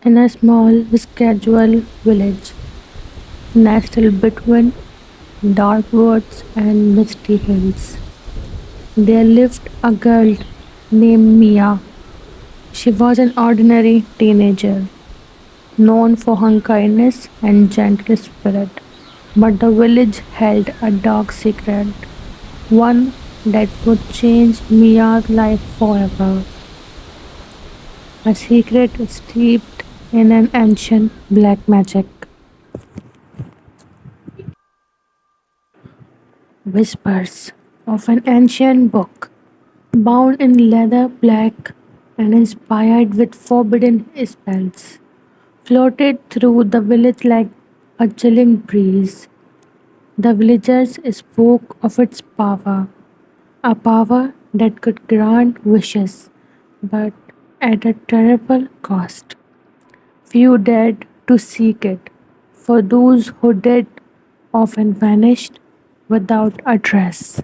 In a small, scheduled village nestled between dark woods and misty hills, there lived a girl named Mia. She was an ordinary teenager, known for her kindness and gentle spirit. But the village held a dark secret, one that would change Mia's life forever. A secret steeped in an ancient black magic. Whispers of an ancient book, bound in leather black and inspired with forbidden spells, floated through the village like a chilling breeze. The villagers spoke of its power, a power that could grant wishes, but at a terrible cost. Few dared to seek it, for those who did often vanished without a trace.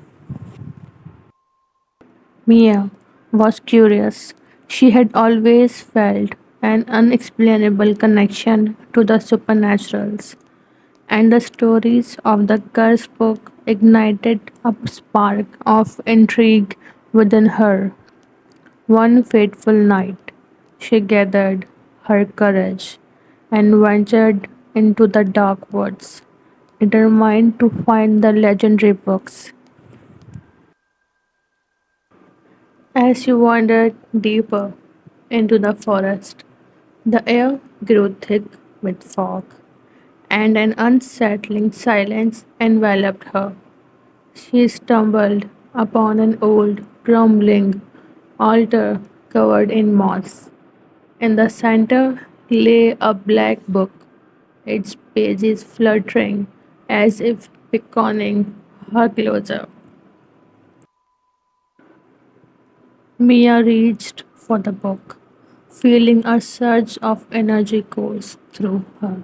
Mia was curious. She had always felt an unexplainable connection to the supernaturals, and the stories of the cursed book ignited a spark of intrigue within her. One fateful night, she gathered her courage and ventured into the dark woods, determined to find the legendary books. As she wandered deeper into the forest, the air grew thick with fog, and an unsettling silence enveloped her. She stumbled upon an old, crumbling altar covered in moss. In the center lay a black book, its pages fluttering as if beckoning her closer. Mia reached for the book, feeling a surge of energy course through her.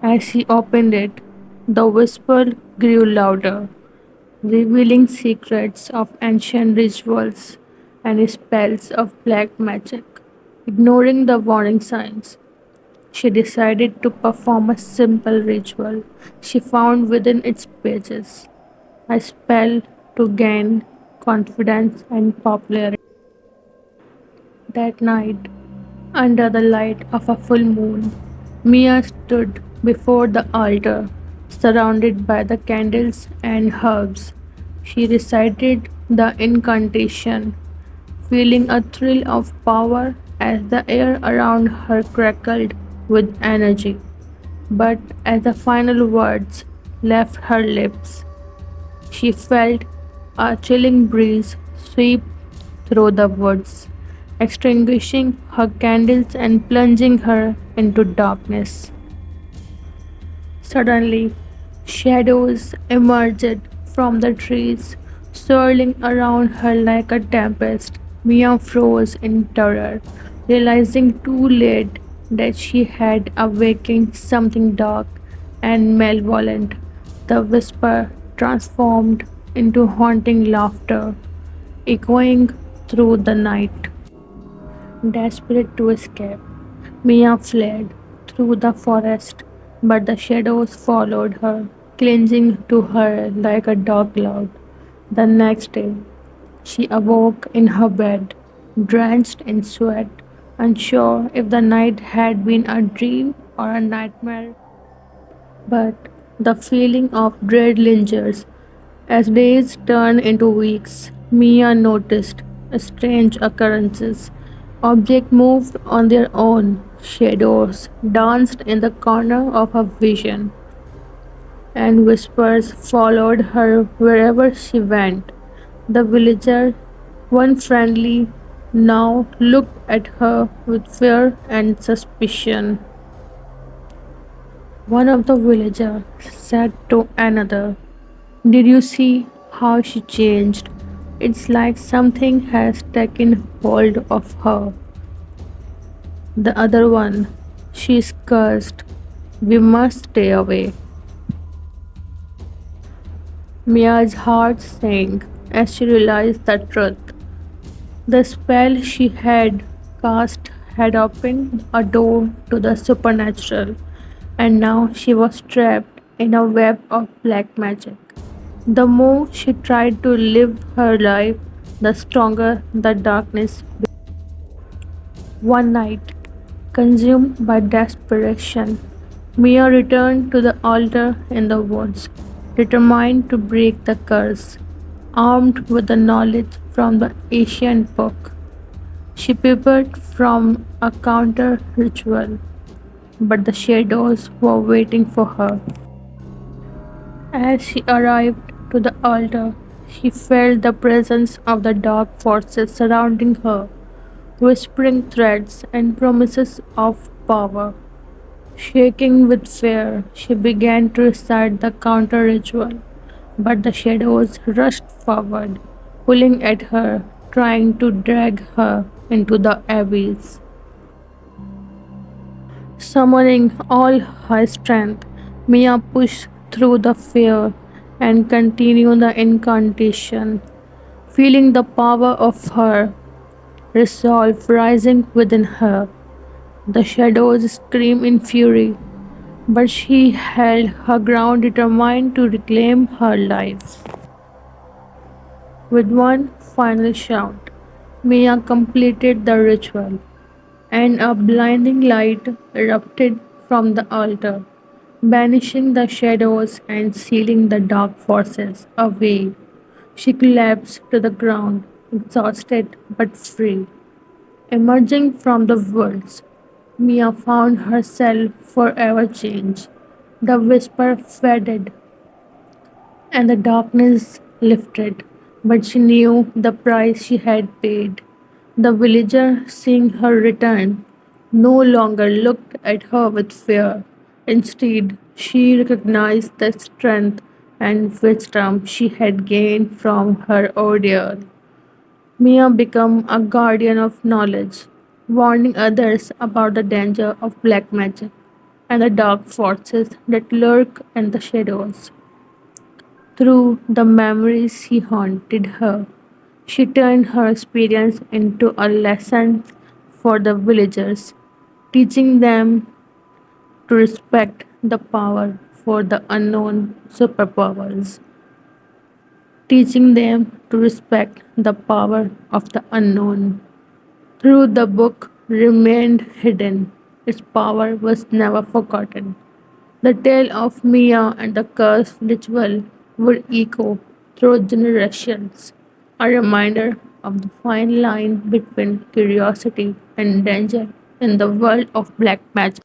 As she opened it, the whisper grew louder, revealing secrets of ancient rituals and spells of black magic. Ignoring the warning signs, she decided to perform a simple ritual she found within its pages, a spell to gain confidence and popularity. That night, under the light of a full moon, Mia stood before the altar, surrounded by the candles and herbs. She recited the incantation, feeling a thrill of power as the air around her crackled with energy. But as the final words left her lips, she felt a chilling breeze sweep through the woods, extinguishing her candles and plunging her into darkness. Suddenly, shadows emerged from the trees, swirling around her like a tempest. Mia froze in terror, realizing too late that she had awakened something dark and malevolent. The whisper transformed into haunting laughter, echoing through the night. Desperate to escape, Mia fled through the forest, but the shadows followed her, clinging to her like a dog cloud. The next day, she awoke in her bed, drenched in sweat, unsure if the night had been a dream or a nightmare. But the feeling of dread lingers. As days turned into weeks, Mia noticed strange occurrences. Objects moved on their own, shadows danced in the corner of her vision, and whispers followed her wherever she went. The villager, one friendly, now looked at her with fear and suspicion. One of the villagers said to another, "Did you see how she changed? It's like something has taken hold of her." The other one, "She's cursed. We must stay away." Mia's heart sank as she realized the truth. The spell she had cast had opened a door to the supernatural, and now she was trapped in a web of black magic. The more she tried to live her life, the stronger the darkness. One night, consumed by desperation, Mia returned to the altar in the woods, determined to break the curse. Armed with the knowledge from the ancient book, she prepared from a counter ritual, but the shadows were waiting for her. As she arrived to the altar, she felt the presence of the dark forces surrounding her, whispering threats and promises of power. Shaking with fear, she began to recite the counter ritual, but the shadows rushed forward, pulling at her, trying to drag her into the abyss. Summoning all her strength, Mia pushed through the fear and continued the incantation, feeling the power of her resolve rising within her. The shadows screamed in fury, but she held her ground, determined to reclaim her life. With one final shout, Mia completed the ritual, and a blinding light erupted from the altar, banishing the shadows and sealing the dark forces away. She collapsed to the ground, exhausted but free. Emerging from the woods, Mia found herself forever changed. The whisper faded and the darkness lifted, but she knew the price she had paid. The villager, seeing her return, no longer looked at her with fear. Instead, she recognized the strength and wisdom she had gained from her ordeal. Mia became a guardian of knowledge, warning others about the danger of black magic and the dark forces that lurk in the shadows. Through the memories he haunted her, she turned her experience into a lesson for the villagers, teaching them to respect the power for the unknown superpowers, teaching them to respect the power of the unknown. Through the book remained hidden, its power was never forgotten. The tale of Mia and the cursed ritual would echo through generations, a reminder of the fine line between curiosity and danger in the world of black magic.